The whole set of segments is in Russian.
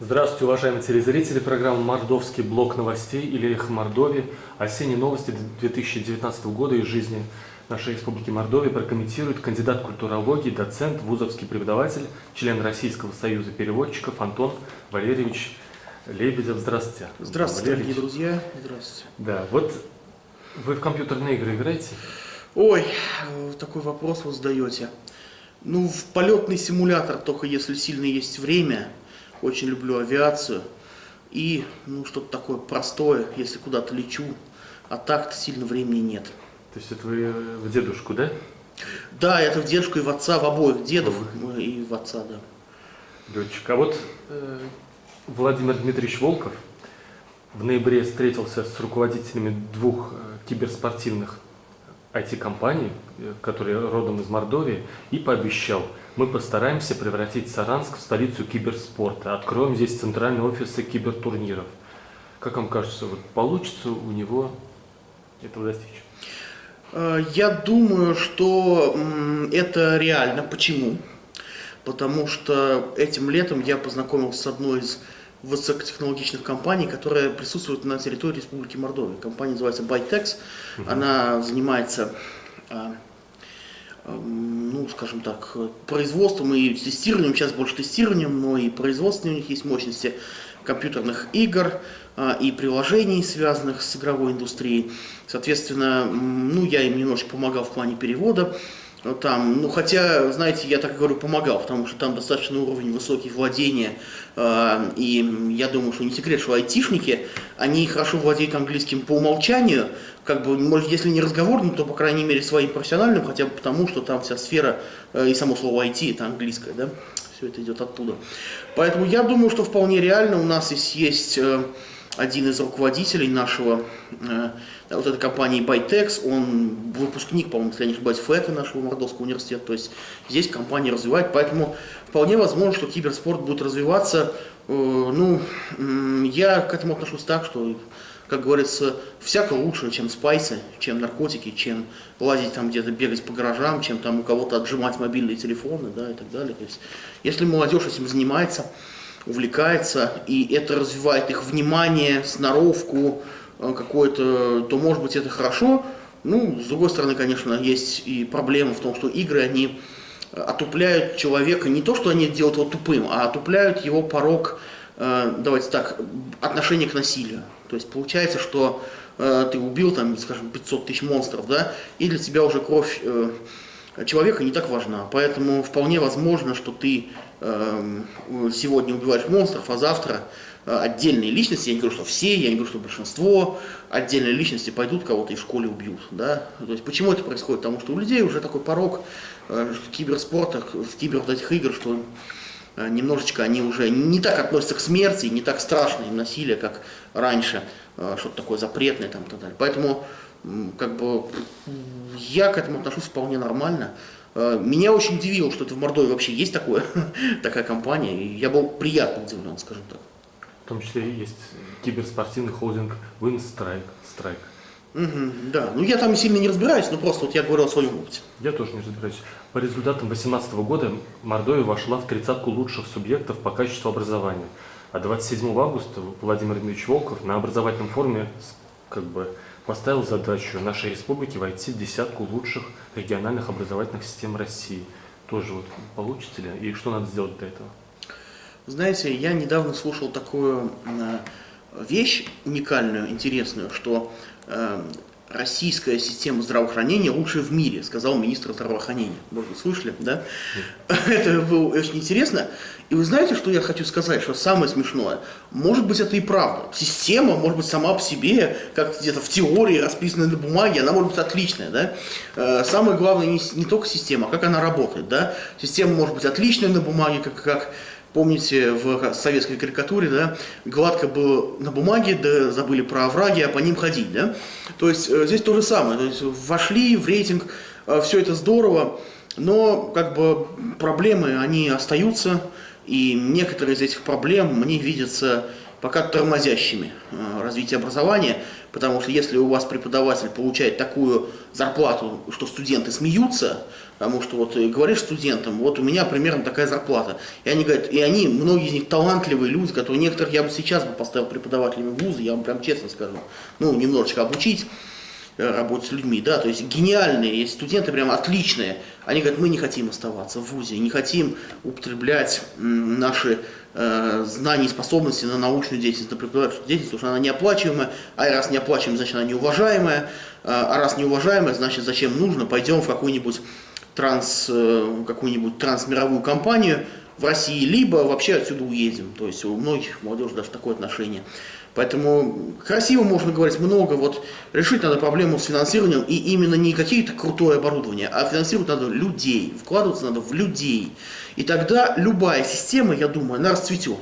Здравствуйте, уважаемые телезрители программы «Мордовский блок новостей» или «Эхо Мордовии». Осенние новости 2019 года из жизни нашей республики Мордовия прокомментирует кандидат культурологии, доцент, вузовский преподаватель, член Российского союза переводчиков Антон Валерьевич Лебедев. Здравствуйте. Здравствуйте, дорогие друзья. Здравствуйте. Да, вот вы в компьютерные игры играете? Ой, такой вопрос вы задаете. Ну, в полетный симулятор, только если сильно есть время. Очень люблю авиацию. И, что-то такое простое, если куда-то лечу. А так-то сильно времени нет. То есть это вы в дедушку, да? Да, это в дедушку и в отца, в обоих дедов и в отца, да. Летчик. А вот Владимир Дмитриевич Волков в ноябре встретился с руководителями двух киберспортивных IT-компаний, которые родом из Мордовии, и пообещал: мы постараемся превратить Саранск в столицу киберспорта, откроем здесь центральные офисы кибертурниров. Как вам кажется, вот получится у него этого достичь? Я думаю, что это реально. Почему? Потому что этим летом я познакомился с одной из высокотехнологичных компаний, которая присутствует на территории Республики Мордовия. Компания называется Bytex. Она занимается, скажем так, производством и тестированием, сейчас больше тестированием, но и производственные у них есть мощности компьютерных игр и приложений, связанных с игровой индустрией. Соответственно, я им немножко помогал в плане перевода. Там, хотя, знаете, я так говорю, помогал, потому что там достаточно уровень высокий владения, и я думаю, что не секрет, что айтишники, они хорошо владеют английским по умолчанию, может, если не разговорным, то, по крайней мере, своим профессиональным, хотя бы потому, что там вся сфера, и само слово IT, это английское, да, все это идет оттуда. Поэтому я думаю, что вполне реально у нас есть один из руководителей нашего, вот этой компании Bytex, он выпускник, по-моему, если я не ошибаюсь, ФЭКа нашего Мордовского университета, то есть здесь компания развивает, поэтому вполне возможно, что киберспорт будет развиваться. Я к этому отношусь так, что, как говорится, всяко лучше, чем спайсы, чем наркотики, чем лазить там где-то, бегать по гаражам, чем там у кого-то отжимать мобильные телефоны, да, и так далее. То есть, если молодежь этим занимается, увлекается, и это развивает их внимание, сноровку какое-то, то, может быть, это хорошо. С другой стороны, конечно, есть и проблема в том, что игры, они отупляют человека, не то, что они делают его тупым, а отупляют его порог, давайте так, отношения к насилию. То есть получается, что ты убил, там, скажем, 500 тысяч монстров, да, и для тебя уже кровь человека не так важна. Поэтому вполне возможно, что ты сегодня убиваешь монстров, а завтра отдельные личности, я не говорю, что все, я не говорю, что большинство, отдельные личности пойдут кого-то и в школе убьют. Да? То есть почему это происходит? Потому что у людей уже такой порог в киберспортах, в вот этих игр, что немножечко они уже не так относятся к смерти, не так страшно им насилие, как раньше, что-то такое запретное там, и так далее. Поэтому я к этому отношусь вполне нормально. Меня очень удивило, что это в Мордовии вообще есть такая компания, и я был приятно удивлен, скажем так. В том числе есть киберспортивный холдинг Winstrike. Да, я там сильно не разбираюсь, но просто я говорил о своем опыте. Я тоже не разбираюсь. По результатам 2018 года Мордовия вошла в 30-ку лучших субъектов по качеству образования. А 27 августа Владимир Дмитриевич Волков на образовательном форуме поставил задачу нашей республики войти в 10-ку лучших региональных образовательных систем России. Тоже получится ли? И что надо сделать для этого? Знаете, я недавно слушал такую вещь уникальную, интересную, что российская система здравоохранения лучшая в мире, сказал министр здравоохранения. Может быть, слышали, да? Это было очень интересно. И вы знаете, что я хочу сказать, что самое смешное? Может быть, это и правда. Система, может быть, сама по себе, как где-то в теории, расписанная на бумаге, она может быть отличная, да? Самое главное не только система, а как она работает, да? Система может быть отличная на бумаге, как помните, в советской карикатуре, да, гладко было на бумаге, да, забыли про овраги, а по ним ходить, да. То есть здесь то же самое, то есть вошли в рейтинг, все это здорово, но проблемы, они остаются, и некоторые из этих проблем мне видятся пока тормозящими развитие образования, потому что если у вас преподаватель получает такую зарплату, что студенты смеются, потому что вот говоришь студентам, вот у меня примерно такая зарплата, и они говорят, и они, многие из них талантливые люди, которые некоторых я бы сейчас бы поставил преподавателями вуза, я вам прям честно скажу, ну, немножечко обучить, работать с людьми, да, то есть гениальные, есть студенты прям отличные, они говорят, мы не хотим оставаться в вузе, не хотим употреблять наши знания и способности на научную деятельность, на преподавательскую деятельность, потому что она неоплачиваемая, а раз неоплачиваемая, значит она неуважаемая, а раз неуважаемая, значит зачем нужно, пойдем в какую-нибудь трансмировую компанию в России, либо вообще отсюда уедем, то есть у многих молодежи даже такое отношение. Поэтому красиво можно говорить много, вот решить надо проблему с финансированием, и именно не какие-то крутое оборудование, а финансировать надо людей, вкладываться надо в людей. И тогда любая система, я думаю, она расцветет.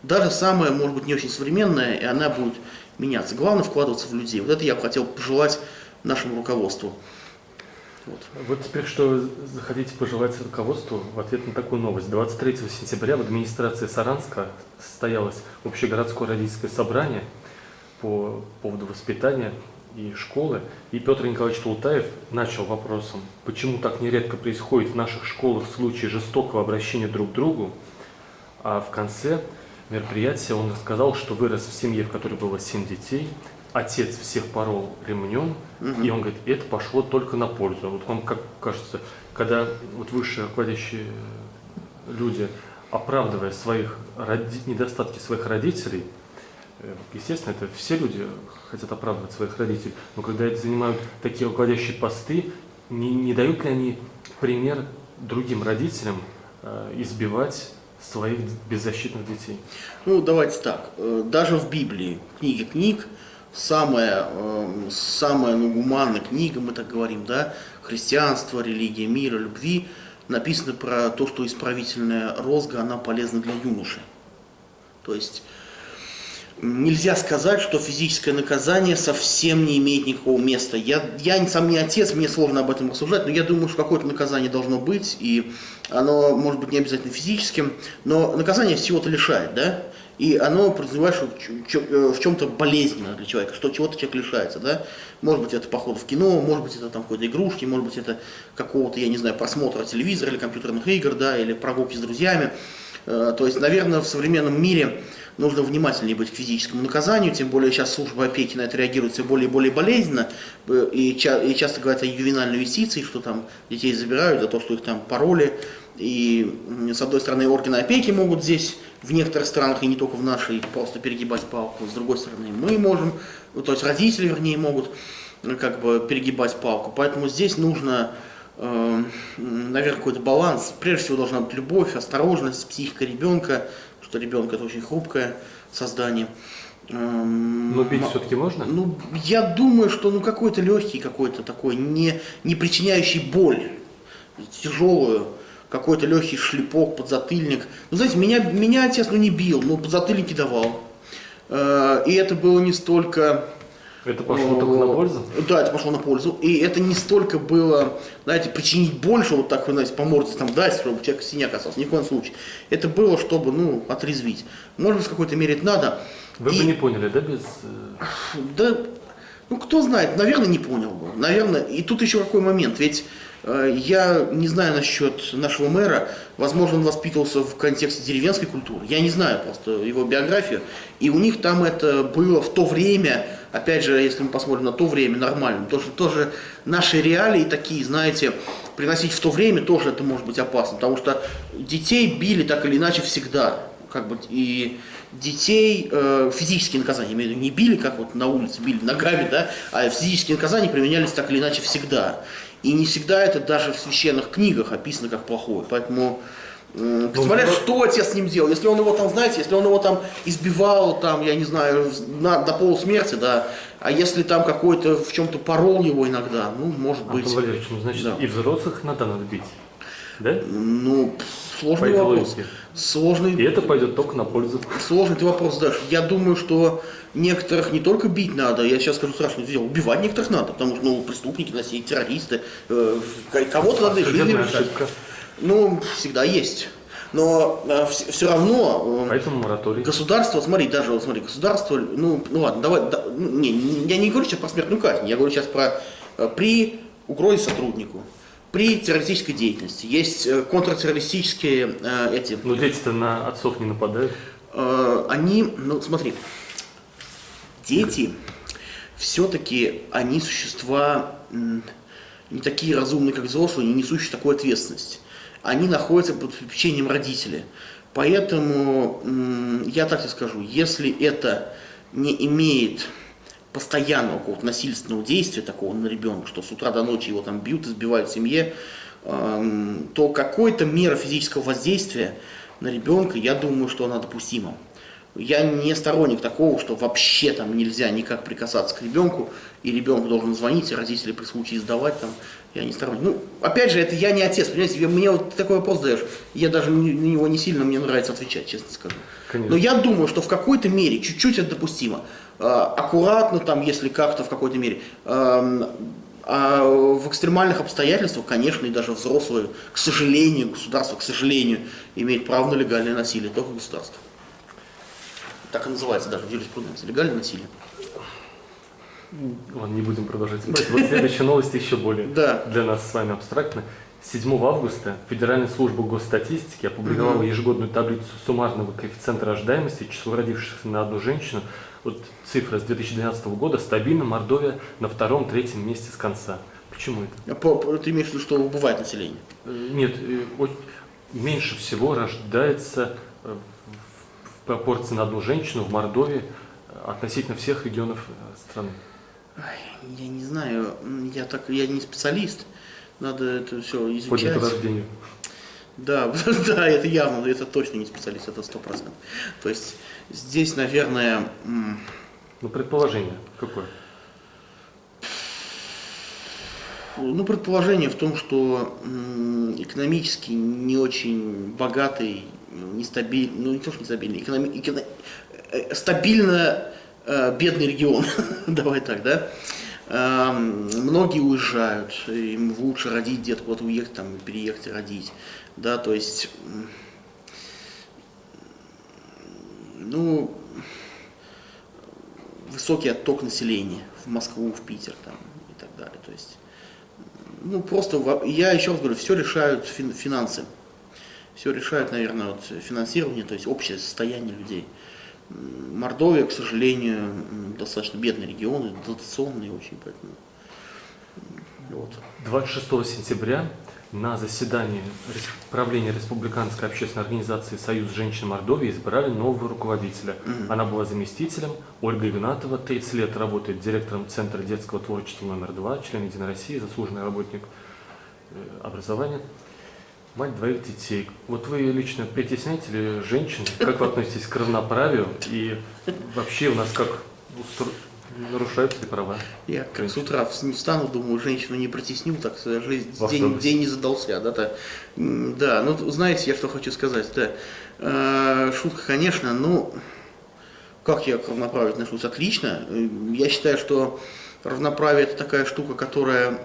Даже самая, может быть, не очень современная, и она будет меняться. Главное вкладываться в людей. Вот это я бы хотел пожелать нашему руководству. Вот теперь что захотите пожелать руководству в ответ на такую новость. 23 сентября в администрации Саранска состоялось общегородское родительское собрание по поводу воспитания и школы. И Петр Николаевич Тултаев начал вопросом, почему так нередко происходит в наших школах случаи жестокого обращения друг к другу. А в конце мероприятия он рассказал, что вырос в семье, в которой было 7 детей. Отец всех порол ремнем, и он говорит, это пошло только на пользу. Вот вам как кажется, когда вот высшие руководящие люди, оправдывая недостатки своих родителей, естественно, это все люди хотят оправдывать своих родителей, но когда это занимают такие руководящие посты, не дают ли они пример другим родителям избивать своих беззащитных детей? Ну, давайте так, даже в Библии, книги книг, самая гуманная книга, мы так говорим, да, христианство, религия мира, любви, написано про то, что исправительная розга, она полезна для юноши. То есть нельзя сказать, что физическое наказание совсем не имеет никакого места. Я сам не отец, мне сложно об этом рассуждать, но я думаю, что какое-то наказание должно быть, и оно может быть не обязательно физическим, но наказание всего-то лишает, да? И оно подразумевает, что в чем-то болезненно для человека, что чего-то человек лишается, да? Может быть, это поход в кино, может быть, это там какой-то игрушки, может быть, это какого-то, я не знаю, просмотра телевизора или компьютерных игр, да, или прогулки с друзьями. То есть, наверное, в современном мире нужно внимательнее быть к физическому наказанию, тем более сейчас служба опеки на это реагирует все более и более болезненно, и часто говорят о ювенальной юстиции, что там детей забирают за то, что их там пороли. И, с одной стороны, органы опеки могут здесь, в некоторых странах, и не только в нашей, просто перегибать палку. С другой стороны, мы можем, то есть родители, вернее, могут как бы перегибать палку. Поэтому здесь нужно, наверное, какой-то баланс. Прежде всего должна быть любовь, осторожность, психика ребенка, потому что ребенок это очень хрупкое создание. Но бить все-таки можно? Ну, я думаю, что какой-то легкий, какой-то такой, не причиняющий боль, тяжелую, какой-то легкий шлепок, подзатыльник. Ну, знаете, меня отец не бил, но подзатыльники давал. И это было не столько... Это пошло только на пользу? Да, это пошло на пользу. И это не столько было, знаете, причинить боль, что вот так, вы знаете, по морде там дать, чтобы человек синяк остался. Ни в коем случае. Это было, чтобы, отрезвить. Может быть, в какой-то мере это надо. Вы бы не поняли, да, без... Да, кто знает, наверное, не понял бы. Наверное, и тут еще какой момент, ведь... Я не знаю насчет нашего мэра, возможно, он воспитывался в контексте деревенской культуры, я не знаю просто его биографию, и у них там это было в то время, опять же, если мы посмотрим на то время, нормально, тоже наши реалии такие, знаете, приносить в то время тоже это может быть опасно, потому что детей били так или иначе всегда, и детей физические наказания, имею в виду, не били, как вот на улице били ногами, да, а физические наказания применялись так или иначе всегда. И не всегда это даже в священных книгах описано как плохое. Поэтому, смотря что отец с ним делал. Если он его там, знаете, если он его там избивал, там, я не знаю, до полусмерти, да, а если там какой-то в чем-то порол его иногда, может быть. Антон Валерьевич, значит, да. И взрослых надо бить, да? Сложный вопрос. И это пойдет только на пользу. Сложный ты вопрос задашь. Я думаю, что некоторых не только бить надо, я сейчас скажу страшное дело, убивать некоторых надо, потому что преступники, насильники, террористы, кого-то надо их жизнь решать. Всегда есть. Но все равно Поэтому мораторий. государство, смотри, даже вот смотри, государство, ну ладно, давай, я не говорю сейчас про смертную казнь, я говорю сейчас про при угрозе сотруднику, при террористической деятельности. Есть контртеррористические эти. Но дети-то на отцов не нападают. Они, ну смотри, дети все-таки они существа не такие разумные, как взрослые, не несущие такой ответственности. Они находятся под попечением родителей. Поэтому, я так тебе скажу, если это не имеет постоянного какого-то насильственного действия такого на ребенка, что с утра до ночи его там бьют, избивают в семье, то какой-то мера физического воздействия на ребенка, я думаю, что она допустима. Я не сторонник такого, что вообще там нельзя никак прикасаться к ребенку, и ребенку должен звонить, и родители при случае сдавать там. Я не сторонник. Ну, опять же, это я не отец, понимаете, мне вот такой вопрос задаешь, я даже на него не сильно мне нравится отвечать, честно скажу. Конечно. Но я думаю, что в какой-то мере, чуть-чуть это допустимо. Аккуратно там, если как-то в какой-то мере. А в экстремальных обстоятельствах, конечно, и даже взрослые, к сожалению, государство, к сожалению, имеет право на легальное насилие, только государство. Так и называется даже в юриспруденции. Легальное насилие. Ладно, не будем продолжать спорить. Вот следующая новость еще более для нас с вами абстрактна. 7 августа Федеральная служба госстатистики опубликовала ежегодную таблицу суммарного коэффициента рождаемости, число родившихся на одну женщину. Вот цифра с 2012 года стабильно, Мордовия на 2-3 месте с конца. Почему это? Ты имеешь в виду, что убывает население? Нет, меньше всего рождается в пропорции на одну женщину в Мордовии относительно всех регионов страны. Я не знаю, я не специалист, надо это все изучать. По деторождению. Да, да, это явно, это точно не специалист, это 100%. То есть здесь, наверное... Ну, предположение какое? Ну, предположение в том, что экономически не очень богатый, нестабильный, ну не то, что нестабильный, стабильно бедный регион, давай так, да. Многие уезжают, им лучше родить где-то куда-то уехать, там, переехать и родить, да, то есть, ну, высокий отток населения в Москву, в Питер, там, и так далее, то есть, ну, просто, я еще раз говорю, все решают финансы, все решают, наверное, вот, финансирование, то есть общее состояние людей. Мордовия, к сожалению, достаточно бедный регион, дотационный очень, поэтому вот. 26 сентября на заседании правления Республиканской общественной организации «Союз женщин Мордовии» избрали нового руководителя. Она была заместителем. Ольга Игнатова, 30 лет работает директором Центра детского творчества номер 2, член Единой России, заслуженный работник образования. Мать 2 детей. Вот вы лично притесняете ли женщин? Как вы относитесь к равноправию? И вообще у нас как нарушаются ли права? Я как с утра встану, думаю, женщину не притесню, так жизнь, день не задался. Да, ну знаете, я что хочу сказать. Да. Шутка, конечно, но как я к равноправию отношусь? Отлично. Я считаю, что равноправие это такая штука, которая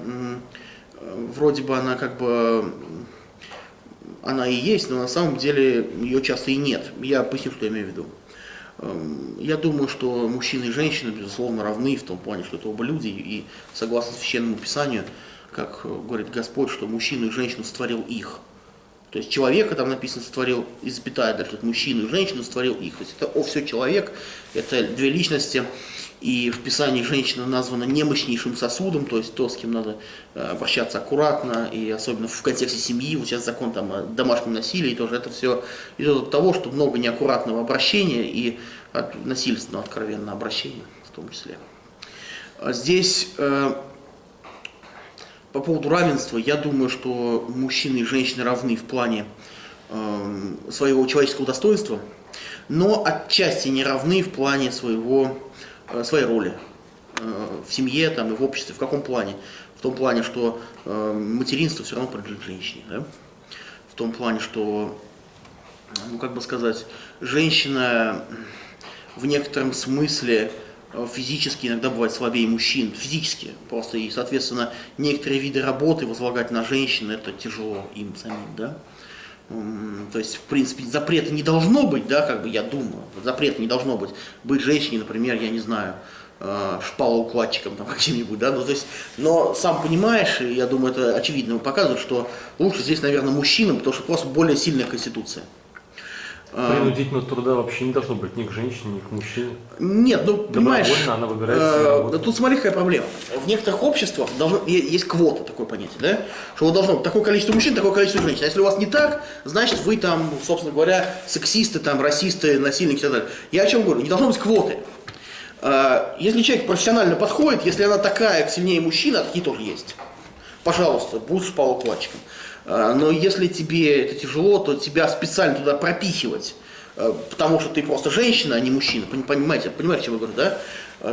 вроде бы она как бы... Она и есть, но на самом деле ее часто и нет. Я поясню, что я имею в виду. Я думаю, что мужчины и женщины, безусловно, равны в том плане, что это оба люди, и согласно Священному Писанию, как говорит Господь, что мужчину и женщину сотворил их. То есть человека там написано сотворил, и запятая дальше, мужчину и женщину сотворил их. То есть это все человек, это две личности. И в Писании женщина названа немощнейшим сосудом, то есть то, с кем надо обращаться аккуратно, и особенно в контексте семьи, вот сейчас закон там о домашнем насилии, тоже это все идет от того, что много неаккуратного обращения и от насильственного откровенного обращения в том числе. Здесь по поводу равенства, я думаю, что мужчины и женщины равны в плане своего человеческого достоинства, но отчасти не равны в плане своей роли в семье там, и в обществе. В каком плане? В том плане, что материнство все равно принадлежит женщине. Да? В том плане, что, ну как бы сказать, женщина в некотором смысле физически иногда бывает слабее мужчин. Физически просто. И, соответственно, некоторые виды работы возлагать на женщин это тяжело им самим. Да? То есть, в принципе, запрета не должно быть, да, как бы я думаю, запрета не должно быть женщине, например, я не знаю, шпалоукладчиком там каким-нибудь, да, ну, то есть, но сам понимаешь, и я думаю, это очевидно показывает, что лучше здесь, наверное, мужчинам, потому что просто более сильная конституция. Принудительного труда вообще не должно быть ни к женщине, ни к мужчине. Нет, ну, понимаешь, Добровольно она выбирает себе работу. тут смотри, какая проблема. В некоторых обществах есть квота, такое понятие, да? Что вот должно быть такое количество мужчин, такое количество женщин. А если у вас не так, значит вы там, собственно говоря, сексисты, там, расисты, насильники и так далее. Я о чем говорю? Не должно быть квоты. Если человек профессионально подходит, если она такая, сильнее мужчины, а такие тоже есть. Пожалуйста, будь шпалоукладчиком. Но если тебе это тяжело, то тебя специально туда пропихивать, потому что ты просто женщина, а не мужчина, понимаете, о чем я говорю, да?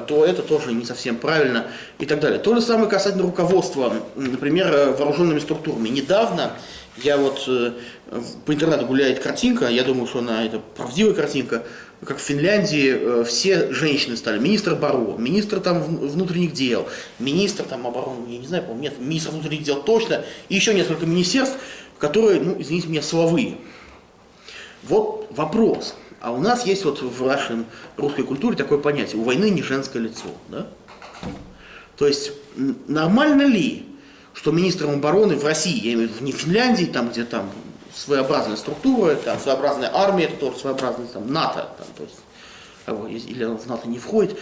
То это тоже не совсем правильно и так далее. То же самое касательно руководства, например, вооруженными структурами. Недавно я вот по интернету гуляет картинка, я думаю, что она это правдивая картинка, как в Финляндии все женщины стали. Министр обороны, министр там внутренних дел, министр там обороны, я не знаю, по-моему, нет, министр внутренних дел точно, и еще несколько министерств, которые, ну, извините меня, силовые. Вот вопрос. А у нас есть вот в нашей русской культуре такое понятие: у войны не женское лицо. Да? То есть нормально ли, что министром обороны в России, я имею в виду не в Финляндии, там, где там своеобразная структура, там своеобразная армия, это тоже своеобразная там, НАТО, там, то есть, или в НАТО не входит.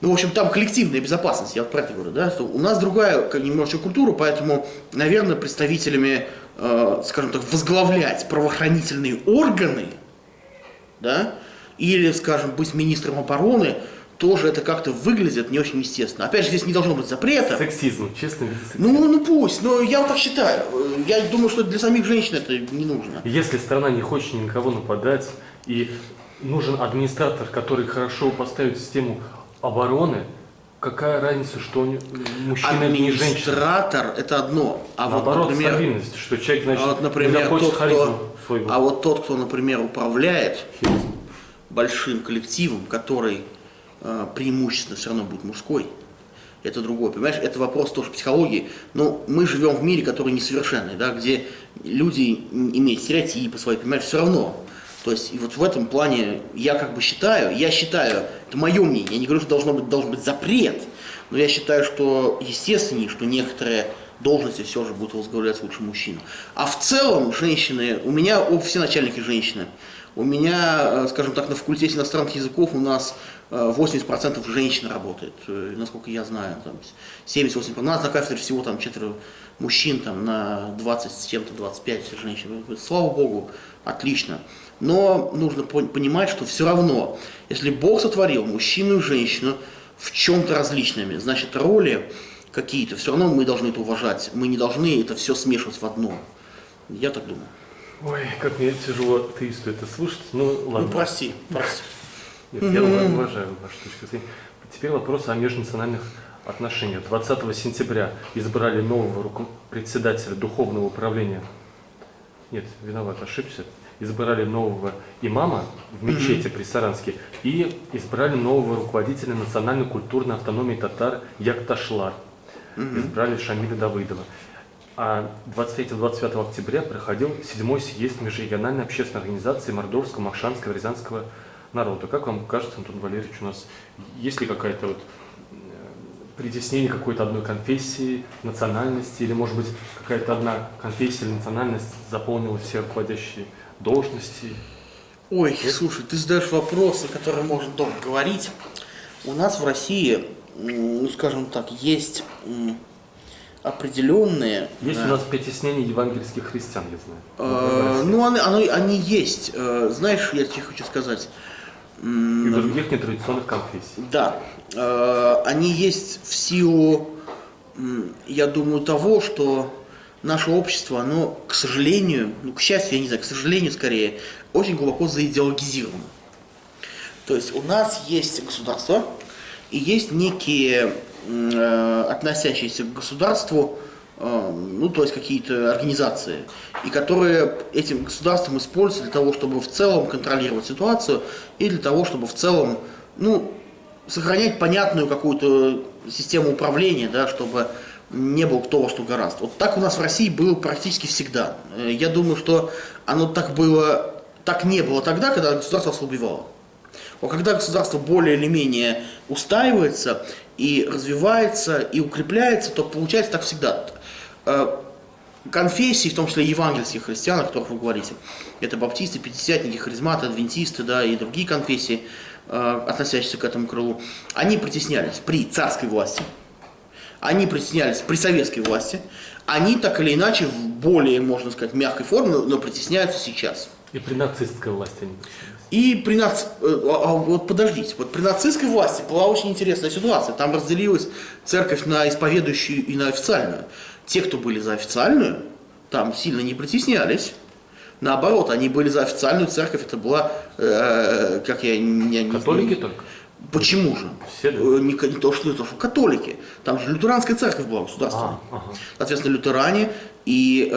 Ну, в общем, там коллективная безопасность, я вот про это говорю, да, что у нас другая немножечко культура, поэтому, наверное, представителями, скажем так, возглавлять правоохранительные органы, да, или, скажем, быть министром обороны, тоже это как-то выглядит не очень естественно. Опять же, здесь не должно быть запрета. Сексизм, честно говоря, сексизм. Ну пусть, но я вот так считаю. Я думаю, что для самих женщин это не нужно. Если страна не хочет ни на кого нападать, и нужен администратор, который хорошо поставит систему обороны, какая разница, что мужчина или не женщина? Администратор это одно. А наоборот, вот, например, стабильность, что человек, значит, а вот, например, захочет харизму свою. А вот тот, кто, например, управляет большим коллективом, который преимущественно все равно будет мужской, это другое, понимаешь? Это вопрос тоже психологии. Но мы живем в мире, который несовершенный, да, где люди имеют стереотипы свои, понимаешь, все равно. То есть и вот в этом плане я считаю, это мое мнение, я не говорю, что должен быть запрет, но я считаю, что естественнее, что некоторые должности все же будут возглавлять лучше мужчин. А в целом женщины, у меня все начальники женщины. У меня, скажем так, на факультете иностранных языков у нас 80% женщин работает, насколько я знаю, там 70-80%. У нас на кафедре всего там 4 мужчин, там на 20 с чем-то, 25 женщин. Слава Богу, отлично. Но нужно понимать, что все равно, если Бог сотворил мужчину и женщину в чем-то различными, значит роли какие-то, все равно мы должны это уважать. Мы не должны это все смешивать в одно. Я так думаю. Ой, как мне тяжело атеисту это слушать. Ну, ладно. Ну, прости. Нет, я уважаю вашу точку зрения. Теперь вопрос о межнациональных отношениях. 20 сентября избрали нового председателя Духовного управления. Нет, виноват, ошибся. Избрали нового имама в мечети при Саранске и избрали нового руководителя национальной культурной автономии татар Якташлар. Избрали Шамиля Давыдова. А 23-25 октября проходил 7-й съезд межрегиональной общественной организации Мордовского, Махшанского, Рязанского народа. Как вам кажется, Антон Валерьевич, у нас есть ли какая-то вот притеснение какой-то одной конфессии, национальности, или, может быть, какая-то одна конфессия или национальность заполнила все руководящие должности? Ой, слушай, ты задаешь вопросы, которые можно долго говорить. У нас в России, ну, скажем так, есть определенные... Есть у нас притеснение евангельских христиан, я знаю. Ну, они есть. Знаешь, я тебе хочу сказать... И других нетрадиционных конфессий. Да. Они есть в силу, я думаю, того, что наше общество, оно, к сожалению, ну, к счастью, я не знаю, к сожалению, скорее, очень глубоко заидеологизировано. То есть у нас есть государство, и есть некие относящиеся к государству, ну, то есть какие-то организации, и которые этим государством используются для того, чтобы в целом контролировать ситуацию, и для того, чтобы в целом, ну, сохранять понятную какую-то систему управления, да, чтобы не было кто во что гораздо. Вот так у нас в России было практически всегда. Я думаю, что оно так не было тогда, когда государство ослабевало. Но когда государство более или менее устаивается и развивается, и укрепляется, то получается так всегда. Конфессии, в том числе евангельских христиан, о которых вы говорите, это баптисты, пятидесятники, харизматы, адвентисты, да, и другие конфессии, относящиеся к этому крылу, они притеснялись при царской власти, они притеснялись при советской власти, они так или иначе в более, можно сказать, мягкой форме, но притесняются сейчас. И при нацистской власти они притеснялись. И вот подождите, вот при нацистской власти была очень интересная ситуация. Там разделилась церковь на исповедующую и на официальную. Те, кто были за официальную, там сильно не притеснялись. Наоборот, они были за официальную церковь. Это была, Католики только? Почему же? Все, да? Не то, что католики. Там же лютеранская церковь была государственная. Соответственно, лютеране и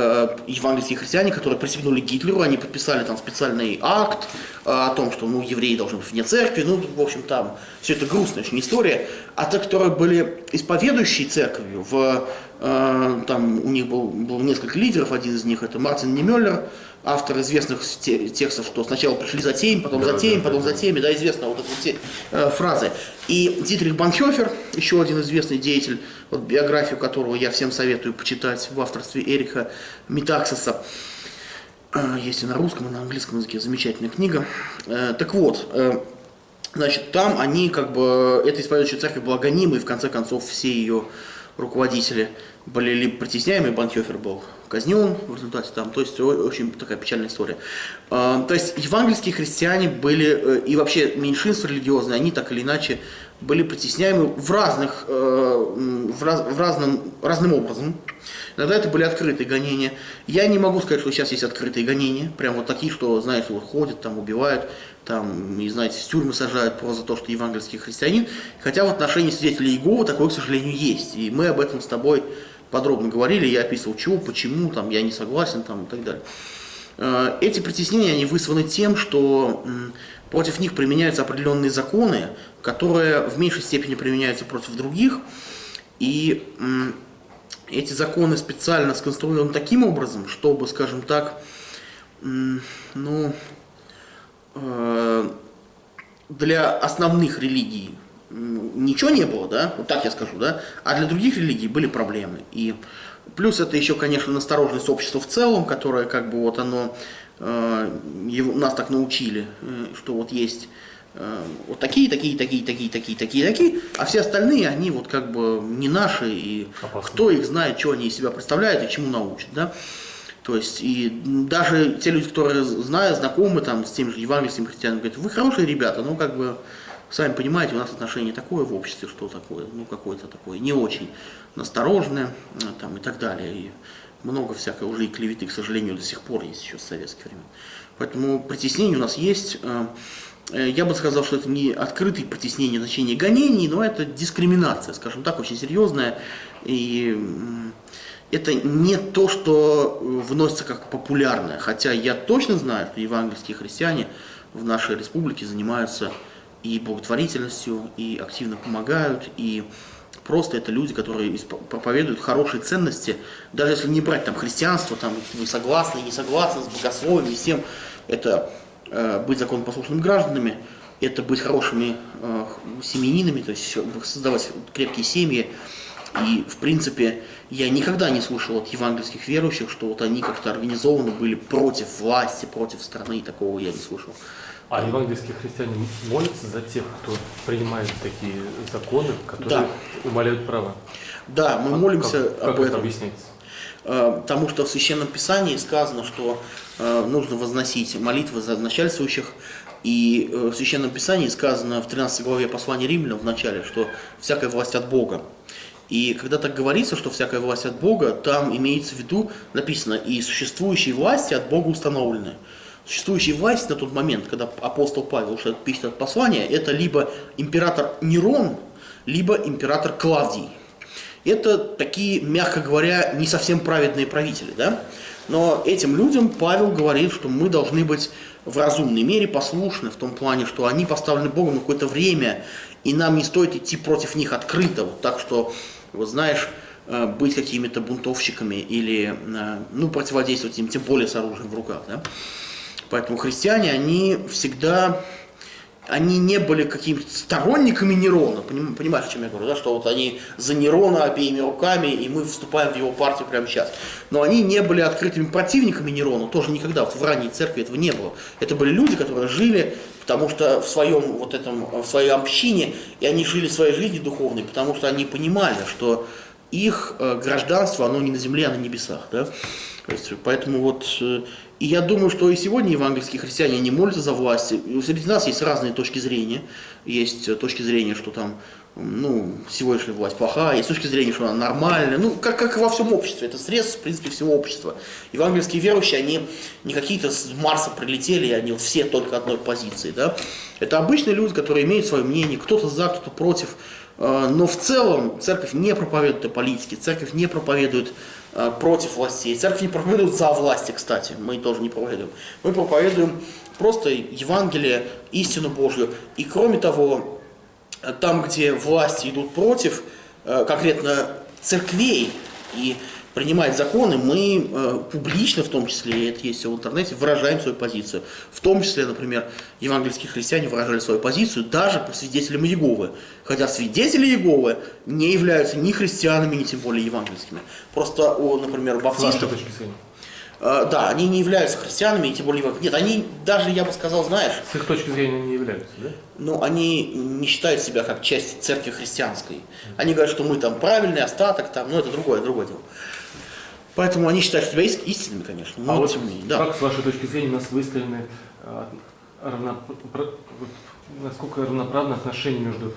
евангельские христиане, которые присягнули Гитлеру, они подписали там специальный акт о том, что евреи должны быть вне церкви. В общем, там все это грустная очень история. А те, которые были исповедующей церковью, там у них было несколько лидеров, один из них это Мартин Немеллер, автор известных текстов, что сначала пришли за теми, потом за теми, потом за теми, да, известно вот эти фразы. И Дитрих Бонхёфер, еще один известный деятель, вот биографию которого я всем советую почитать в авторстве Эриха Метаксиса, есть и на русском, и на английском языке, замечательная книга. Так вот, значит, там они эта исповедующая церковь была гонима, и в конце концов все ее руководители были либо притесняемы, Бонхёфер был казнен в результате там, то есть очень такая печальная история. То есть евангельские христиане были, и вообще меньшинство религиозное, они так или иначе были притесняемы разным образом. Иногда это были открытые гонения. Я не могу сказать, что сейчас есть открытые гонения, прям вот такие, что, знаете, вот ходят, там убивают, там, и, знаете, в тюрьмы сажают просто за то, что евангельский христианин. Хотя в отношении свидетелей Иеговы такое, к сожалению, есть. И мы об этом с тобой подробно говорили, я описывал, чего, почему, там, я не согласен, там, и так далее. Эти притеснения, они вызваны тем, что против них применяются определенные законы, которые в меньшей степени применяются против других. И эти законы специально сконструированы таким образом, чтобы, скажем так, для основных религий ничего не было, да, вот так я скажу, да, а для других религий были проблемы. И плюс это еще, конечно, настороженность общества в целом, которое нас так научили, что вот есть вот такие, а все остальные, они вот не наши, и опасно. Кто их знает, что они из себя представляют и чему научат, да. То есть, и даже те люди, которые знакомы там с теми же евангельскими христианами, говорят, вы хорошие ребята, сами понимаете, у нас отношение такое в обществе, что такое, какое-то такое не очень настороженное, там, и так далее. И много всякой уже и клеветы, к сожалению, до сих пор есть еще с советских времен. Поэтому притеснение у нас есть. Я бы сказал, что это не открытые притеснения, значение гонений, но это дискриминация, скажем так, очень серьезная. И это не то, что вносится как популярное. Хотя я точно знаю, что евангельские христиане в нашей республике занимаются и благотворительностью, и активно помогают, и просто это люди, которые проповедуют хорошие ценности, даже если не брать там христианство, там вы согласны, не согласны с богословием, и с тем, это быть законопослушными гражданами, это быть хорошими семьянинами, то есть создавать крепкие семьи. И, в принципе, я никогда не слышал от евангельских верующих, что вот они как-то организованы были против власти, против страны, такого я не слышал. А евангельские христиане молятся за тех, кто принимает такие законы, которые умаляют права? Да, мы молимся об этом. Как это объясняется? Потому что в Священном Писании сказано, что нужно возносить молитвы за начальствующих. И в Священном Писании сказано в 13 главе послания Римлянам в начале, что всякая власть от Бога. И когда так говорится, что всякая власть от Бога, там имеется в виду, написано, и существующие власти от Бога установлены. Существующая власть на тот момент, когда апостол Павел пишет это послание, это либо император Нерон, либо император Клавдий. Это такие, мягко говоря, не совсем праведные правители, да? Но этим людям Павел говорит, что мы должны быть в разумной мере послушны, в том плане, что они поставлены Богом на какое-то время, и нам не стоит идти против них открыто. Вот так что, вот знаешь, быть какими-то бунтовщиками или ну, противодействовать им, тем более с оружием в руках. Да? Поэтому христиане, они всегда, они не были какими-то сторонниками Нерона, понимаешь, о чем я говорю, да? Что вот они за Нерона обеими руками, и мы вступаем в его партию прямо сейчас. Но они не были открытыми противниками Нерона, тоже никогда, вот в ранней церкви этого не было. Это были люди, которые жили, потому что в своей общине, и они жили своей жизнью духовной, потому что они понимали, что их гражданство, оно не на земле, а на небесах. Да? То есть, поэтому вот, и я думаю, что и сегодня евангельские христиане, они молятся за власть. И среди нас есть разные точки зрения. Есть точки зрения, что там, ну, сегодняшняя власть плохая, есть точки зрения, что она нормальная. Ну, как и во всем обществе. Это средство, в принципе, всего общества. Евангельские верующие, они не какие-то с Марса прилетели, они вот все только одной позиции. Да? Это обычные люди, которые имеют свое мнение, кто-то за, кто-то против. Но в целом церковь не проповедует о политике, церковь не проповедует против властей, церковь не проповедует за власти, кстати, мы тоже не проповедуем. Мы проповедуем просто Евангелие, истину Божью. И кроме того, там, где власти идут против конкретно церквей и принимать законы, мы публично, в том числе, и это есть в интернете, выражаем свою позицию. В том числе, например, евангельские христиане выражали свою позицию даже по свидетелям Иеговы. Хотя свидетели Иеговы не являются ни христианами, ни тем более евангельскими. Просто, например, баптистов... Да, они не являются христианами, и тем более евангельскими. Нет, они даже, я бы сказал, знаешь... С их точки зрения не являются, да? Ну, они не считают себя как часть церкви христианской. Они говорят, что мы там правильный остаток, там, но это другое дело. Поэтому они считают себя истинными, конечно. Но вот тем не менее, да. как, с вашей точки зрения, у нас выстроены, насколько равноправны отношения между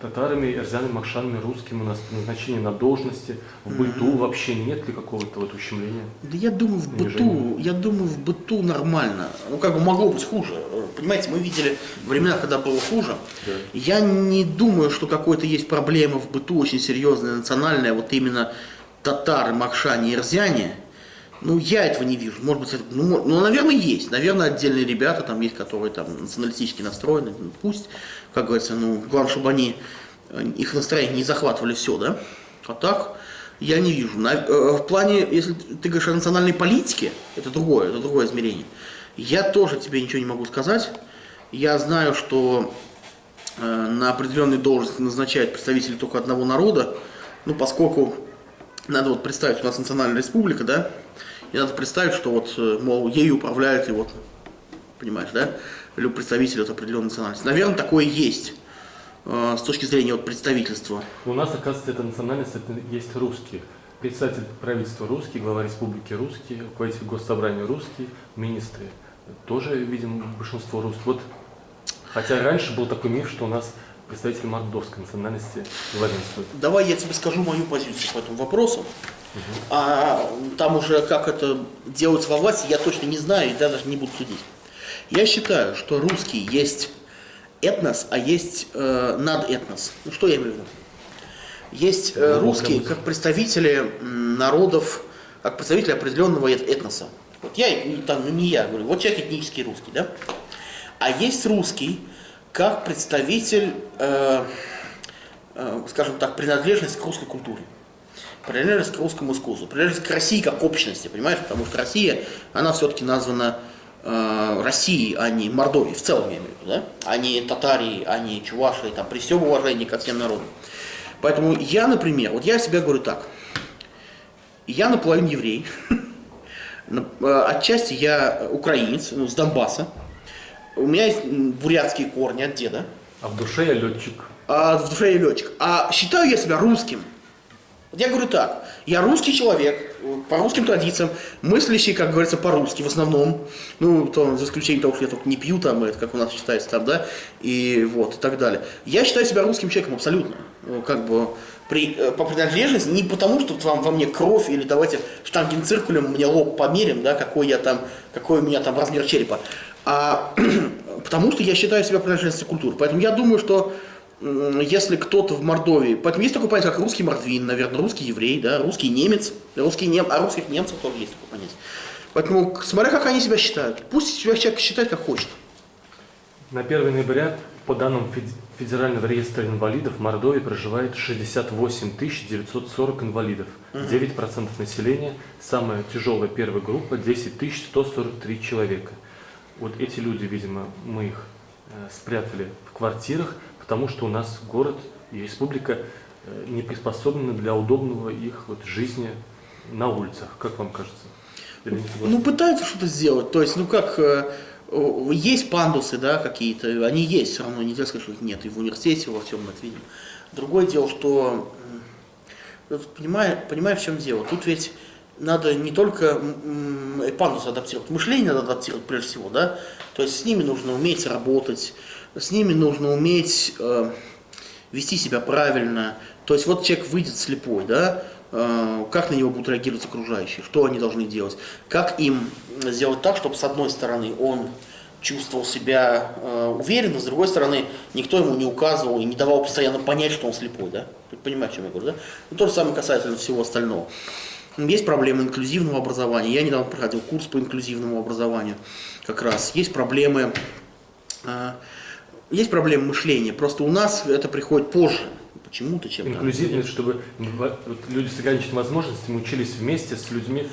татарами, эрзянами, махшанами, русскими? У нас назначение на должности, в быту, в общении нет ли какого-то вот ущемления? Да я думаю, в быту нормально. Ну, как бы могло быть хуже. Понимаете, мы видели времена, когда было хуже. Да. Я не думаю, что какой-то есть проблема в быту очень серьезная, национальная, вот именно татары, махшане, эрзяне. Ну, я этого не вижу. Может быть, это, наверное, есть. Наверное, отдельные ребята там есть, которые там националистически настроены. Ну, пусть, как говорится, главное, чтобы они, их настроение не захватывали все, да? А так, я не вижу. В плане, если ты говоришь о национальной политике, это другое измерение. Я тоже тебе ничего не могу сказать. Я знаю, что на определенные должности назначают представителей только одного народа, ну, поскольку надо вот представить, у нас национальная республика, да, и надо представить, что вот, мол, ею управляют и вот, понимаешь, да, или представители от определенной национальности. Наверное, такое есть с точки зрения вот представительства. У нас, оказывается, эта национальность, это есть русские. Председатель правительства русский, глава республики русский, руководитель госсобрания русский, министры тоже, видимо, большинство русских. Вот, хотя раньше был такой миф, что у нас представители мордовской национальности главенствуют. Давай я тебе скажу мою позицию по этому вопросу. А там уже как это делается во власти, я точно не знаю и даже не буду судить. Я считаю, что русский есть этнос, а есть надэтнос. Ну что я имею в виду? Есть русские как представители народов, как представители определенного этноса. Вот я, там, не я говорю, вот человек этнический русский, да? А есть русский как представитель, скажем так, принадлежность к русской культуре, принадлежность к русскому искусству, принадлежность к России как общности, понимаешь? Потому что Россия, она все-таки названа Россией, а не Мордовией, в целом я имею в виду, да? А не Татарией, а не Чувашией, там, при всем уважении ко всем народам. Поэтому я, например, вот я себя говорю так, я наполовину еврей, отчасти я украинец, с Донбасса, у меня есть бурятские корни от деда. А в душе я летчик. А считаю я себя русским. Вот я говорю так, я русский человек, по русским традициям, мыслящий, как говорится, по-русски в основном, ну, то, за исключением того, что я только не пью, там, это как у нас считается там, да, и вот, и так далее. Я считаю себя русским человеком абсолютно, как бы, по принадлежности, не потому, что там во мне кровь, или давайте штангенциркулем мне лоб померим, да, какой у меня там размер черепа, а потому что я считаю себя принадлежностью культуры. Поэтому я думаю, что если кто-то в Мордовии, поэтому есть такое понятие, как русский мордвин, наверное, русский еврей, да, русский немец, а русских немцев тоже есть такое понятие. Поэтому смотря как они себя считают, пусть себя человек считает как хочет. На 1 ноября, по данным Федерального реестра инвалидов, в Мордовии проживает 68 940 инвалидов, 9% населения. Самая тяжелая первая группа – 10 143 человека. Вот эти люди, видимо, мы их спрятали в квартирах, потому что у нас город и республика не приспособлены для удобного их вот жизни на улицах. Как вам кажется? Или не согласны? Ну, пытаются что-то сделать. То есть, ну как, есть пандусы, да, какие-то, они есть, все равно нельзя сказать, что их нет. И в университете во всем мы это видим. Другое дело, что, понимаю, в чем дело. Тут ведь надо не только пандус адаптировать, мышление надо адаптировать прежде всего, да. То есть с ними нужно уметь работать, с ними нужно уметь вести себя правильно. То есть вот человек выйдет слепой, да, как на него будут реагировать окружающие, что они должны делать, как им сделать так, чтобы с одной стороны он чувствовал себя уверенно, с другой стороны никто ему не указывал и не давал постоянно понять, что он слепой, да? Понимаете, о чем я говорю, да? Ну, то же самое касательно всего остального. Есть проблемы инклюзивного образования. Я недавно проходил курс по инклюзивному образованию как раз. Есть проблемы мышления. Просто у нас это приходит позже. Почему-то чем-то. Инклюзивность, чтобы люди с ограниченными возможностями учились вместе с людьми.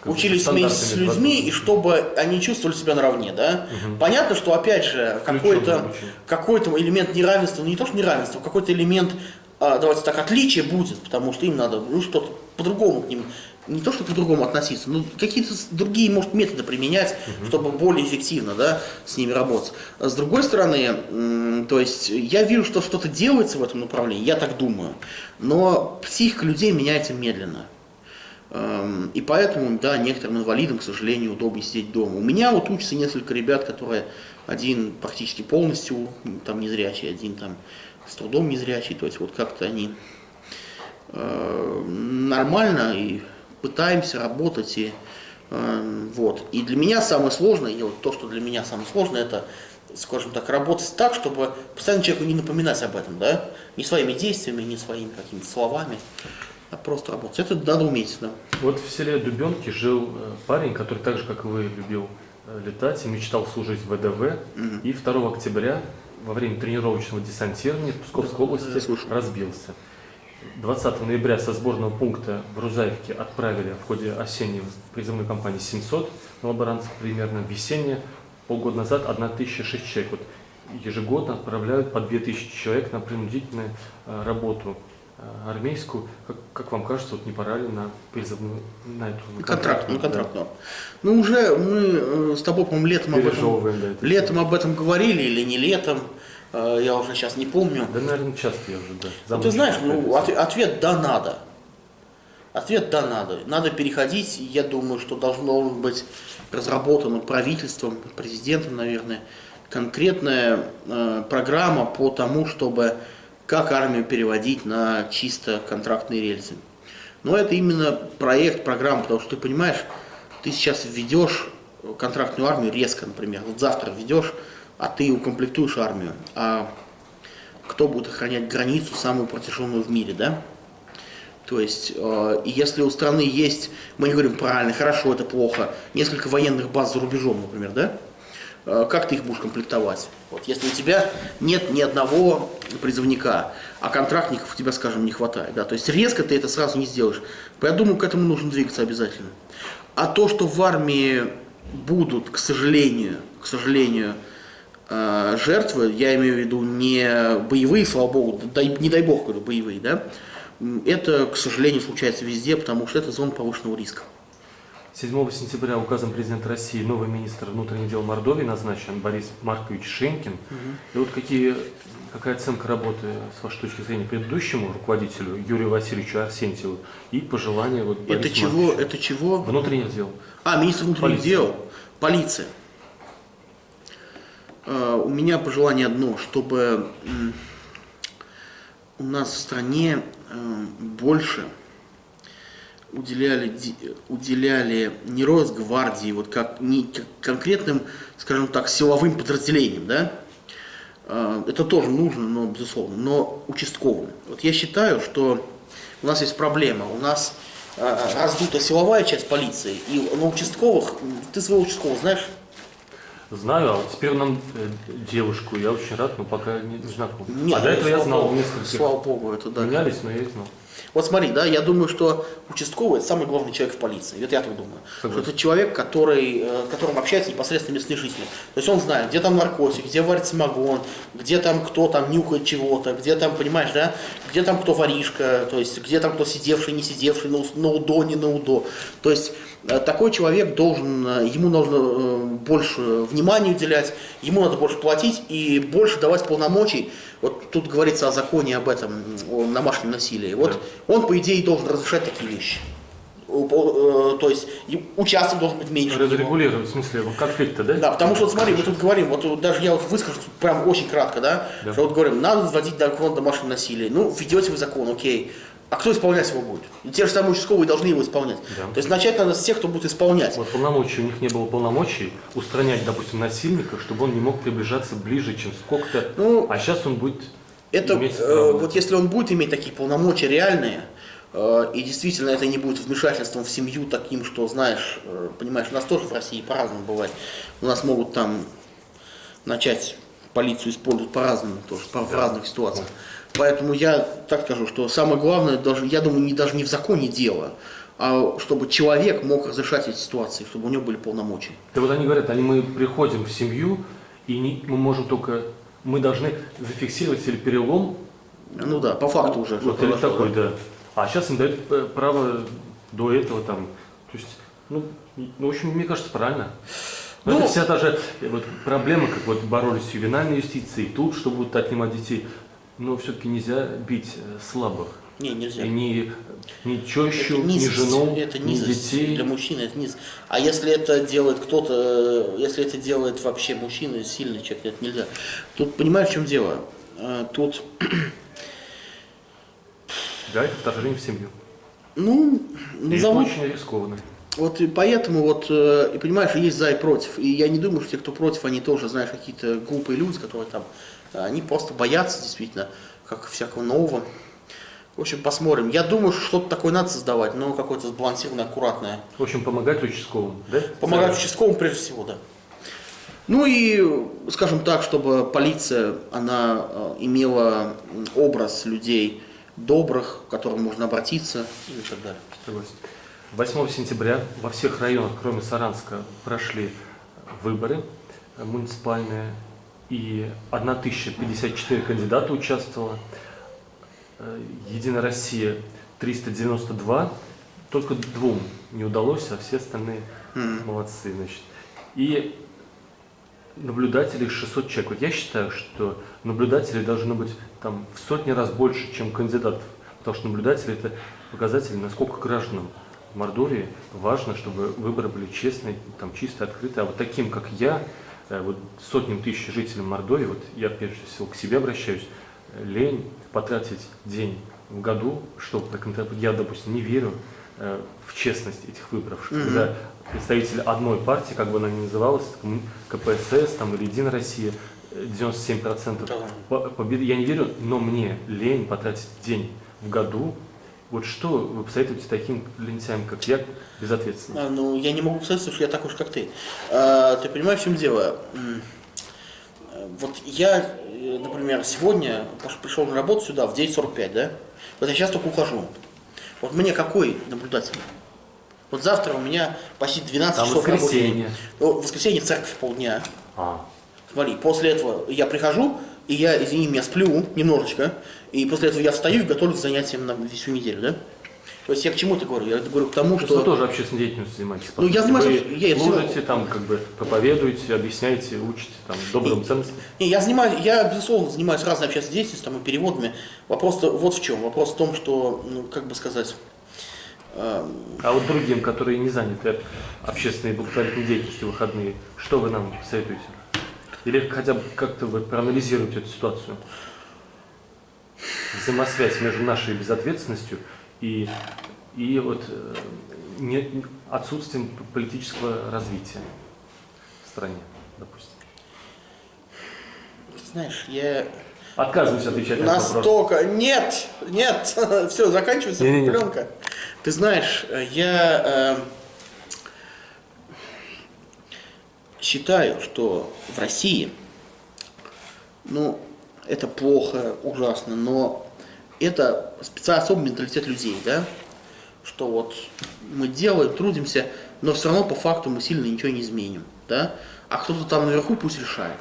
Учились вместе с людьми, и чтобы они чувствовали себя наравне, да? Понятно, что опять же какой-то элемент неравенства, ну не то что неравенства, какой-то элемент, давайте так, отличия будет, потому что им надо, ну что-то по-другому к ним, не то что по-другому относиться, но какие-то другие, может, методы применять, чтобы более эффективно, да, с ними работать. А с другой стороны, то есть я вижу, что что-то делается в этом направлении, я так думаю, но психика людей меняется медленно. И поэтому, да, некоторым инвалидам, к сожалению, удобнее сидеть дома. У меня вот учатся несколько ребят, которые один практически полностью там незрячий, один там с трудом незрячий. То есть вот как-то они нормально и пытаемся работать. И, вот. И для меня самое сложное, и вот то, что для меня самое сложное, это, скажем так, работать так, чтобы постоянно человеку не напоминать об этом, да? Не своими действиями, не своими какими-то словами. А просто работать. Это надо уметь, да. Вот в селе Дубенки жил парень, который так же, как и вы, любил летать и мечтал служить в ВДВ. И 2 октября во время тренировочного десантирования в Псковской области разбился. 20 ноября со сборного пункта в Рузаевке отправили в ходе осенней призывной кампании 700 лаборантов, примерно весенне, полгода назад 1006 человек. Вот ежегодно отправляют по 2000 человек на принудительную работу армейскую. Как вам кажется, вот не пора ли на призывную, на эту контракт, да. Ну уже мы с тобой, по-моему, летом об этом говорили или не летом, я уже сейчас не помню. Да, наверное, часто я уже, да. Ну, ты знаешь, ответ «да, надо». Ответ «да, надо». Надо переходить, я думаю, что должно быть разработано правительством, президентом, наверное, конкретная программа по тому, чтобы как армию переводить на чисто контрактные рельсы. Но это именно проект, программа, потому что ты понимаешь, ты сейчас введешь контрактную армию резко, например, вот завтра введешь, а ты укомплектуешь армию, а кто будет охранять границу, самую протяженную в мире, да? То есть, и если у страны есть, мы не говорим правильно, хорошо, это плохо, несколько военных баз за рубежом, например, да? Как ты их будешь комплектовать? Вот, если у тебя нет ни одного призывника, а контрактников у тебя, скажем, не хватает. Да? То есть резко ты это сразу не сделаешь. Я думаю, к этому нужно двигаться обязательно. А то, что в армии будут, к сожалению, жертвы, я имею в виду не боевые, слава богу, не дай бог, говорю, боевые, да? Это, к сожалению, случается везде, потому что это зона повышенного риска. 7 сентября указом президента России новый министр внутренних дел Мордовии назначен Борис Маркович Шенькин. И вот какая оценка работы, с вашей точки зрения, предыдущему руководителю Юрию Васильевичу Арсентьеву и пожелания вот Борису Марковичу? Это чего? Внутренних дел. Министр внутренних дел. Полиция. У меня пожелание одно, чтобы у нас в стране больше уделяли не Росгвардии, вот как не конкретным, скажем так, силовым подразделениям, да? Это тоже нужно, но безусловно, но участковым. Вот я считаю, что у нас есть проблема, у нас раздута силовая часть полиции, и на участковых, ты своего участкового знаешь? знаю, а вот теперь нам девушку, я очень рад, но пока не знаком. Нет, А до этого я слава знал богу, нескольких. слава богу, это да. Менялись, но я и знал. Вот смотри, да, я думаю, что участковый – это самый главный человек в полиции. Вот я так думаю. Согласен. Что это человек, которым общается непосредственно местной жизнью. То есть он знает, где там наркотик, где варит самогон, где там кто там нюхает чего-то, где там, понимаешь, да, где там кто воришка, то есть где там кто сидевший, не сидевший, на УДО, не на УДО. То есть такой человек ему нужно больше внимания уделять, ему надо больше платить и больше давать полномочий. Вот тут говорится о законе об этом, о домашнем насилии. Вот он, по идее, должен разрешать такие вещи. То есть участок должен быть меньше. Разрегулировать, в смысле, конфликта, да? Да, потому что, вот смотри, мы тут говорим, вот даже я вот выскажу прям очень кратко, да, что вот говорим, надо вводить закон о домашнем насилии. Ну, введете вы закон, окей. А кто исполнять его будет? И те же самые участковые должны его исполнять. Да. То есть начать надо с тех, кто будет исполнять. Вот полномочий, у них не было полномочий устранять, допустим, насильника, чтобы он не мог приближаться ближе, чем сколько-то. Ну, а сейчас он будет иметь право. Вот если он будет иметь такие полномочия реальные, и действительно это не будет вмешательством в семью таким, что, знаешь, понимаешь, у нас тоже в России по-разному бывает. У нас могут там начать полицию использовать по-разному тоже, в разных ситуациях. Поэтому я так скажу, что самое главное, я думаю, даже не в законе дело, а чтобы человек мог разрешать эти ситуации, чтобы у него были полномочия. Да вот они говорят, мы приходим в семью, и мы можем только, мы должны зафиксировать или перелом. Ну да, по факту уже. Вот или такой, да. А сейчас им дают право до этого там, то есть, в общем, мне кажется, правильно. Но это вся та же вот проблема, как вот боролись с ювенальной юстицией, тут, чтобы вот отнимать детей. Но все-таки нельзя бить слабых. Не, нельзя. И ни тещу, ни жену, это ни детей. Для мужчины это низость. А если это делает кто-то, если это делает вообще мужчина, сильный человек, это нельзя. Тут понимаешь, в чем дело? Тут... Да, это вторжение в семью. И это очень рискованно. Вот и поэтому вот, и понимаешь, есть за и против. И я не думаю, что те, кто против, они тоже, знаешь, какие-то глупые люди, которые там, они просто боятся действительно, как всякого нового. В общем, посмотрим. Я думаю, что что-то такое надо создавать, но какое-то сбалансированное, аккуратное. В общем, помогать участковым, да? Помогать участковым прежде всего, да. Ну и, скажем так, чтобы полиция, она имела образ людей добрых, к которым можно обратиться и так далее. Согласен. 8 сентября во всех районах, кроме Саранска, прошли выборы муниципальные, и 1054 кандидата участвовало. Единая Россия 392, только 2 не удалось, а все остальные молодцы, значит. И наблюдателей 600 человек. Вот я считаю, что наблюдателей должно быть там в сотни раз больше, чем кандидатов, потому что наблюдатели — это показатель, насколько гражданам Мордовии важно, чтобы выборы были честные, там, чистые, открытые. А вот таким, как я, вот сотням тысяч жителей Мордовии, вот я прежде всего к себе обращаюсь, лень потратить день в году, чтобы проконтролировать. Я, допустим, не верю в честность этих выборов, когда представители одной партии, как бы она ни называлась, КПСС там, или Единая Россия, 97% победы, я не верю, но мне лень потратить день в году. Вот что вы посоветуете таким лентяям, как я, безответственно? Ну, я не могу посоветовать, что я такой же, как ты. Ты понимаешь, в чем дело? Вот я, например, сегодня пришел на работу сюда в 9:45, да? Вот я сейчас только ухожу. Вот мне какой наблюдатель? Вот завтра у меня почти 12 часов воскресенье. В воскресенье в церковь полдня. Смотри, после этого я прихожу, и я, извини меня, сплю немножечко, и после этого я встаю и готовлюсь к занятиям на всю неделю, да? То есть я к чему это говорю? Я говорю к тому, что... Вы тоже общественной деятельностью занимаетесь? Ну, я занимаюсь... Вы служите, там, как бы, проповедуете, объясняете, учите, там, добрым ценностям? Не, я, безусловно, занимаюсь разной общественной деятельностью, там, и переводами. Вопрос-то вот в чем. Вопрос в том, что, ну, как бы сказать... А вот другим, которые не заняты общественной благотворительной деятельностью в выходные, что вы нам советуете? Или хотя бы как-то вы проанализируете эту ситуацию? Взаимосвязь между нашей безответственностью и вот отсутствием политического развития в стране, допустим. Ты знаешь, я... Отказываюсь отвечать на этот вопрос. Настолько... Нет, все, заканчивается пленка. Ты знаешь, я считаю, что в России, ну, это плохо, ужасно, но это специально особый менталитет людей, да, что вот мы делаем, трудимся, но все равно по факту мы сильно ничего не изменим, да, а кто-то там наверху пусть решает.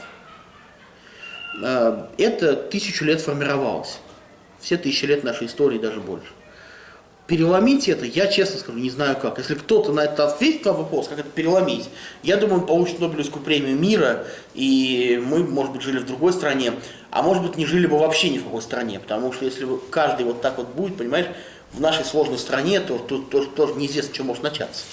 Это 1000 лет формировалось, все 1000 лет нашей истории, даже больше. Переломить это, я честно скажу, не знаю как. Если кто-то на это ответит на вопрос, как это переломить, я думаю, он получит Нобелевскую премию мира, и мы, может быть, жили в другой стране, а может быть, не жили бы вообще ни в какой стране, потому что если каждый вот так вот будет, понимаешь, в нашей сложной стране, то тоже неизвестно, что может начаться.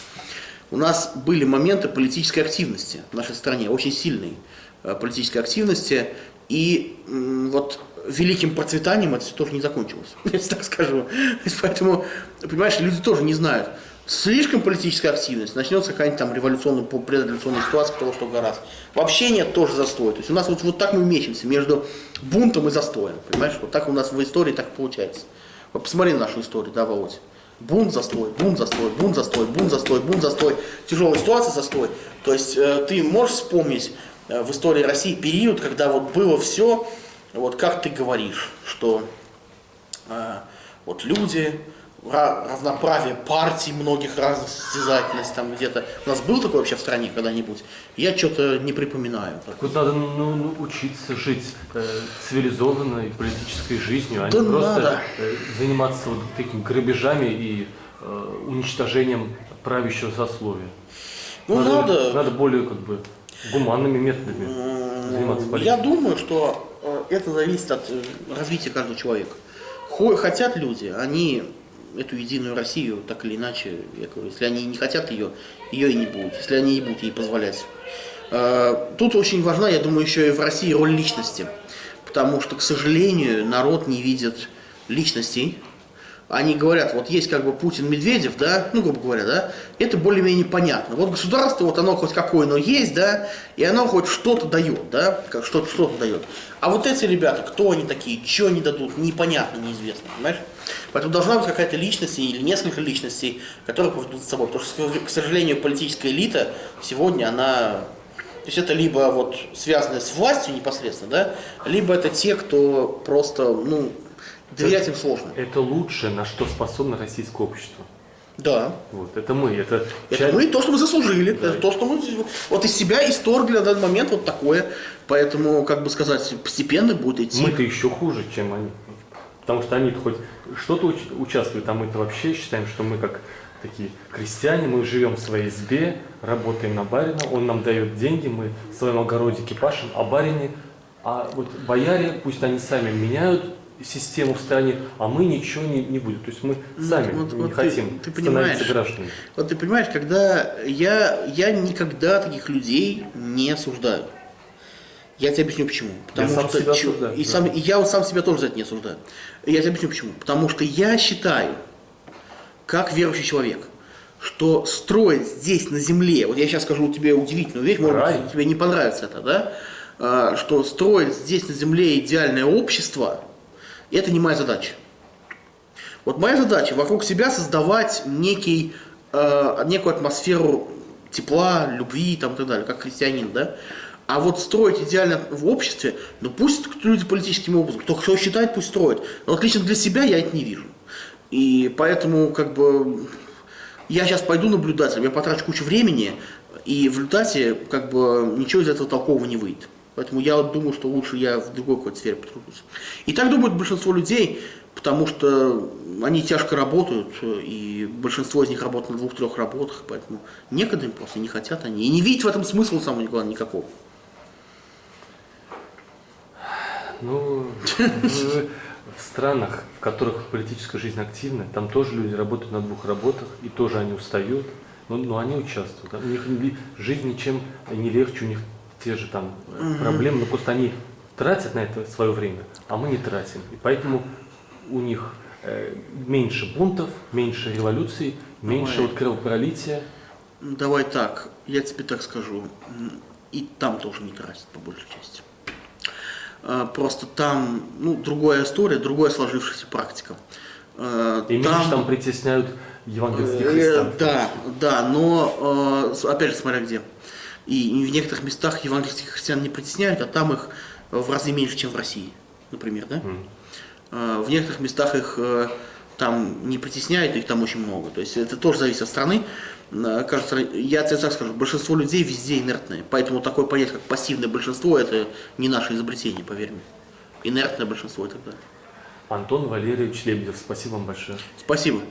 У нас были моменты политической активности в нашей стране, очень сильной политической активности, и вот великим процветанием это все тоже не закончилось, если так скажу. Поэтому, понимаешь, люди тоже не знают. Слишком политическая активность, начнется какая-нибудь там революционная, предреволюционная ситуация, того, что гораздо. Вообще нет, тоже застой. То есть у нас вот так мы мечемся между бунтом и застоем. Понимаешь, вот так у нас в истории так получается. Вот посмотри на нашу историю, да, Володь? Бунт, застой, бунт, застой, бунт, застой, бунт, застой, бунт, застой. Тяжелая ситуация, застой. То есть ты можешь вспомнить в истории России период, когда вот было все, вот как ты говоришь, что вот люди, равноправие партий многих разных, состязательность там где-то. У нас был такой вообще в стране когда-нибудь? Я что-то не припоминаю. Вот надо учиться жить цивилизованной политической жизнью, а да не просто надо. Заниматься вот такими грабежами и уничтожением правящего сословия. Ну, надо более как бы гуманными методами заниматься политикой. Я думаю, что это зависит от развития каждого человека. Хотят люди, они эту единую Россию так или иначе, я говорю, если они не хотят ее и не будет, если они не будут ей позволять. Тут очень важна, я думаю, еще и в России роль личности, потому что, к сожалению, народ не видит личностей. Они говорят, вот есть как бы Путин, Медведев, да, ну, грубо говоря, да, это более-менее понятно. Вот государство, вот оно хоть какое оно есть, да, и оно хоть что-то дает, да, как что-то дает. А вот эти ребята, кто они такие, что они дадут, непонятно, неизвестно, понимаешь? Поэтому должна быть какая-то личность или несколько личностей, которые поведут за собой. Потому что, к сожалению, политическая элита сегодня, она... То есть это либо вот связано с властью непосредственно, да, либо это те, кто просто, ну... Доверять им сложно. Это лучшее, на что способно российское общество. Да. Вот, это мы. Это мы, то, что мы заслужили. Да. Это то, что мы вот из себя исторгли на данный момент вот такое. Поэтому, как бы сказать, постепенно будет идти. Мы-то еще хуже, чем они. Потому что они-то хоть что-то участвуют, а мы-то вообще считаем, что мы как такие крестьяне, мы живем в своей избе, работаем на барина, он нам дает деньги, мы в своем огородике пашем, а барине, а вот бояре, пусть они сами меняют систему в стране, а мы ничего не будем. То есть мы сами не хотим становиться гражданами. Вот ты понимаешь, когда я никогда таких людей не осуждаю. Я тебе объясню почему. Потому я сам что себя осуждаю. И я вот сам себя тоже за это не осуждаю. Я тебе объясню почему. Потому что я считаю, как верующий человек, что строить здесь на земле, вот я сейчас скажу тебе удивительную вещь, может быть, тебе не понравится это, да? Что строить здесь на земле идеальное общество, это не моя задача. Вот моя задача вокруг себя создавать некую атмосферу тепла, любви там, и так далее, как христианин, да? А вот строить идеально в обществе, ну пусть люди политическим образом, кто считает, пусть строит. Но вот лично для себя я это не вижу. И поэтому как бы я сейчас пойду наблюдателем, я потрачу кучу времени, и в результате как бы ничего из этого толкового не выйдет. Поэтому я думаю, что лучше я в другой какой-то сфере потружусь. И так думают большинство людей, потому что они тяжко работают, и большинство из них работает на 2-3 работах, поэтому некогда им просто, не хотят они. И не видят в этом смысла, самое главное, никакого. Ну, в странах, в которых политическая жизнь активна, там тоже люди работают на 2 работах, и тоже они устают, но они участвуют. У них жизнь ничем не легче, у них те же там проблемы, но просто они тратят на это свое время, а мы не тратим. И поэтому у них меньше бунтов, меньше революций, меньше вот кровопролития. Давай так, я тебе так скажу, и там тоже не тратят по большей части. Просто там, ну, другая история, другая сложившаяся практика. И меньше там притесняют евангельских христиан. Да, но опять же, смотря где. И в некоторых местах евангельских христиан не притесняют, а там их в разы меньше, чем в России, например, да? В некоторых местах их там не притесняют, их там очень много. То есть это тоже зависит от страны. Кажется, я тебе так скажу, большинство людей везде инертные. Поэтому такое понятие, как пассивное большинство, это не наше изобретение, поверь мне. Инертное большинство и так далее. Антон Валерьевич Лебедев, спасибо вам большое. Спасибо.